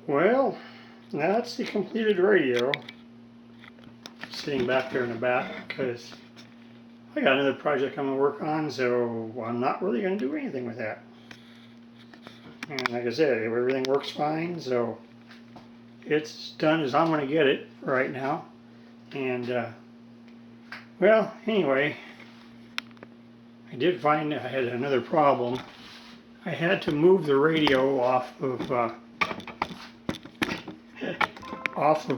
Well, that's the completed radio. Sitting back there in the back because I got another project I'm going to work on, so I'm not really going to do anything with that. And like I said, everything works fine, so it's done as I'm going to get it right now. And, well, anyway, I did find I had another problem. I had to move the radio off of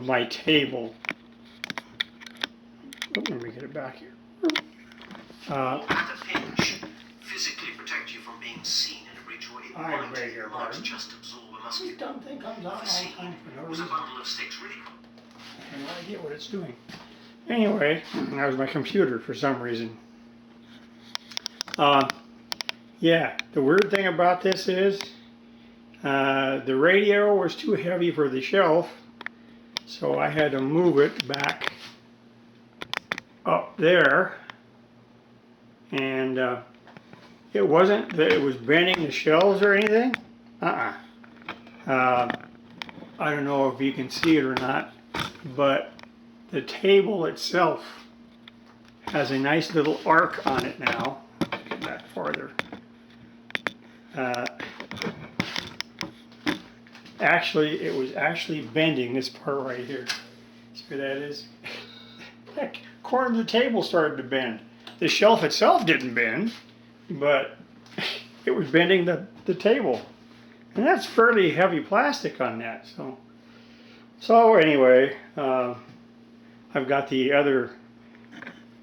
my table. Let me get it back here. At the pinch, physically protect you from being seen in a bridge, or it might just absorb a musket. This dumb thing comes out all the time for no Was a reason. bundle of sticks really? I have no idea what it's doing. Anyway, that was my computer for some reason. Yeah, the weird thing about this is the radio was too heavy for the shelf, so I had to move it back up there. And it wasn't that it was bending the shelves or anything. I don't know if you can see it or not, but the table itself has a nice little arc on it now. Get that farther. Actually, it was actually bending this part right here. See where that is? That corner of the table started to bend. The shelf itself didn't bend, but it was bending the table. And that's fairly heavy plastic on that. So anyway, I've got the other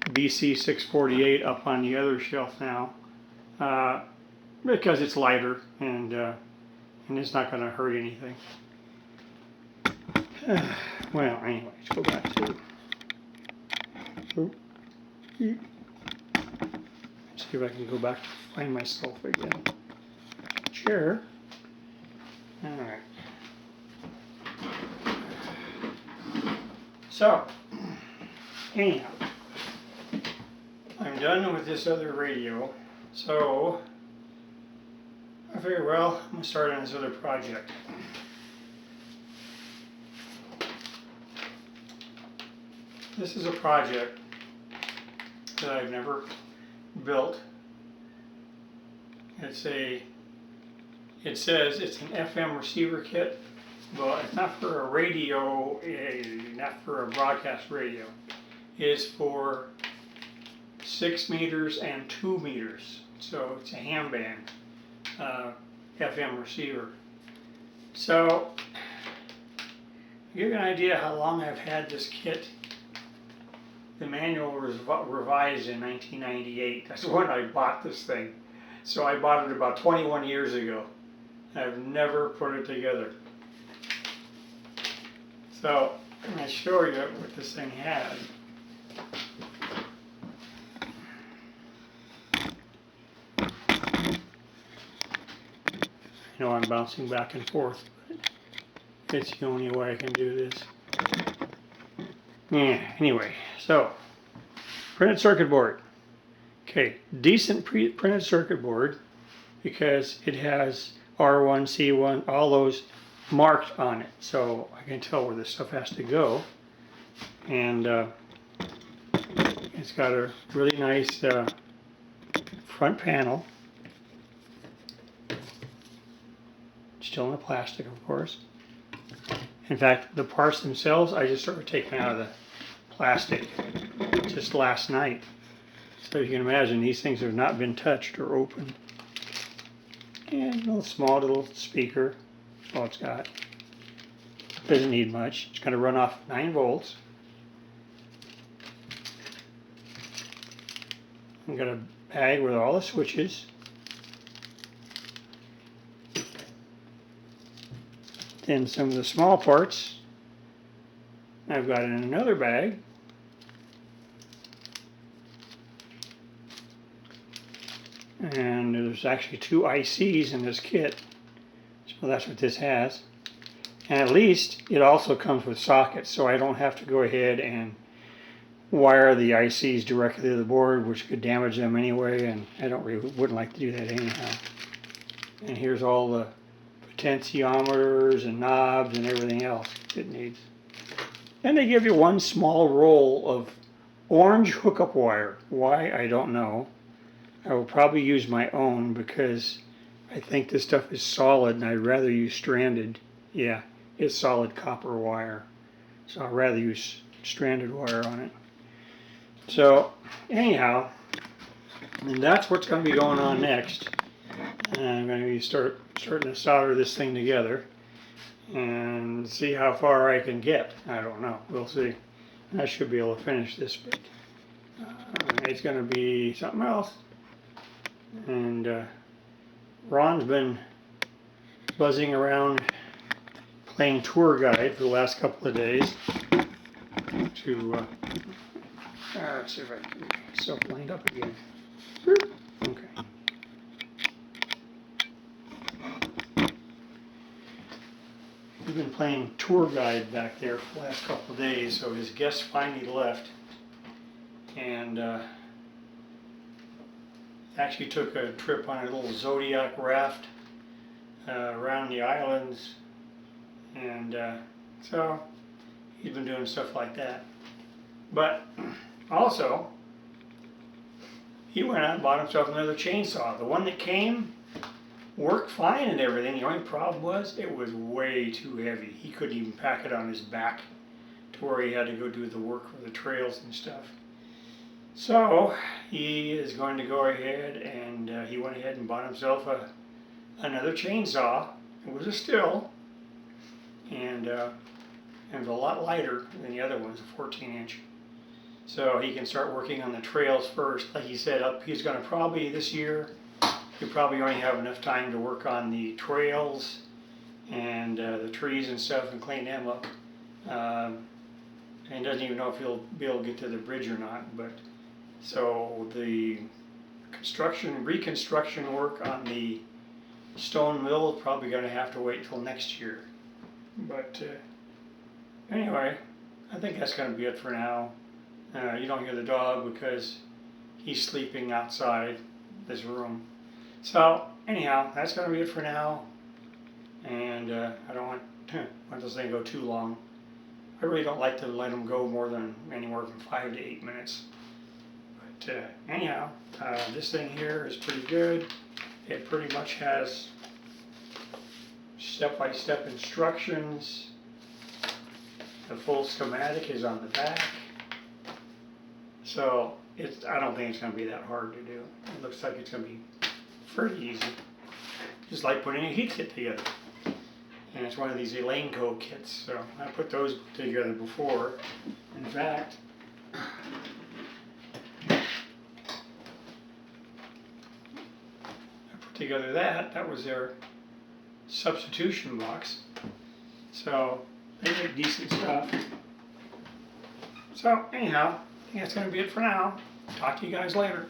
BC648 up on the other shelf now because it's lighter and it's not going to hurt anything. Well, anyway, let's go back to. See if I can go back to find myself again. Chair. All right. So, anyhow, I'm done with this other radio. So, I figured, well, I'm going to start on this other project. This is a project that I've never built. It says it's an FM receiver kit, but it's not for a radio, not for a broadcast radio. It's for 6 meters and 2 meters. So it's a ham band FM receiver. So to give you an idea how long I've had this kit, the manual was revised in 1998. That's when I bought this thing. So I bought it about 21 years ago. I've never put it together. So I'm going to show you what this thing has. I know I'm bouncing back and forth, but it's the only way I can do this. Yeah, anyway, so printed circuit board. Okay, decent printed circuit board because it has R1, C1, all those marked on it, so I can tell where this stuff has to go. And it's got a really nice front panel, still in the plastic, of course. In fact, the parts themselves, I just started taking out of the plastic just last night. So you can imagine these things have not been touched or opened. And a little small little speaker, that's all it's got. Doesn't need much. It's going to run off 9 volts. I've got a bag with all the switches. Then some of the small parts I've got in another bag. And there's actually 2 ICs in this kit, so that's what this has. And at least it also comes with sockets, so I don't have to go ahead and wire the ICs directly to the board, which could damage them anyway, and I wouldn't like to do that anyhow. And here's all the potentiometers and knobs and everything else it needs. And they give you one small roll of orange hookup wire. Why, I don't know. I will probably use my own because I think this stuff is solid and I'd rather use stranded. Yeah, it's solid copper wire. So I'd rather use stranded wire on it. So anyhow, and that's what's going to be going on next. And I'm going to be starting to solder this thing together and see how far I can get. I don't know. We'll see. I should be able to finish this, but it's going to be something else. And Ron's been buzzing around playing tour guide for the last couple of days to let's see if I can get myself lined up again. Okay. We've been playing tour guide back there for the last couple of days, so his guests finally left, and actually took a trip on a little Zodiac raft around the islands, and so he's been doing stuff like that. But also, he went out and bought himself another chainsaw. The one that came worked fine and everything. The only problem was it was way too heavy. He couldn't even pack it on his back to where he had to go do the work for the trails and stuff. So he is going to go ahead and he went ahead and bought himself another chainsaw. It was a Stihl, and it was a lot lighter than the other ones, a 14-inch. So he can start working on the trails first. Like he said, he's going to probably this year, he'll probably only have enough time to work on the trails and the trees and stuff and clean them up. And doesn't even know if he'll be able to get to the bridge or not. But so the reconstruction work on the stone mill is probably going to have to wait till next year. But anyway, I think that's going to be it for now. You don't hear the dog because he's sleeping outside this room. So anyhow, that's going to be it for now. And I don't want this thing to go too long. I really don't like to let them go more than anywhere from 5 to 8 minutes. But anyhow, this thing here is pretty good. It pretty much has step-by-step instructions. The full schematic is on the back. So I don't think it's going to be that hard to do. It looks like it's going to be pretty easy. Just like putting a heat kit together. And it's one of these Elanco kits. So I put those together before. In fact, I put together that was their substitution box. So they make decent stuff. So anyhow, I think that's going to be it for now. Talk to you guys later.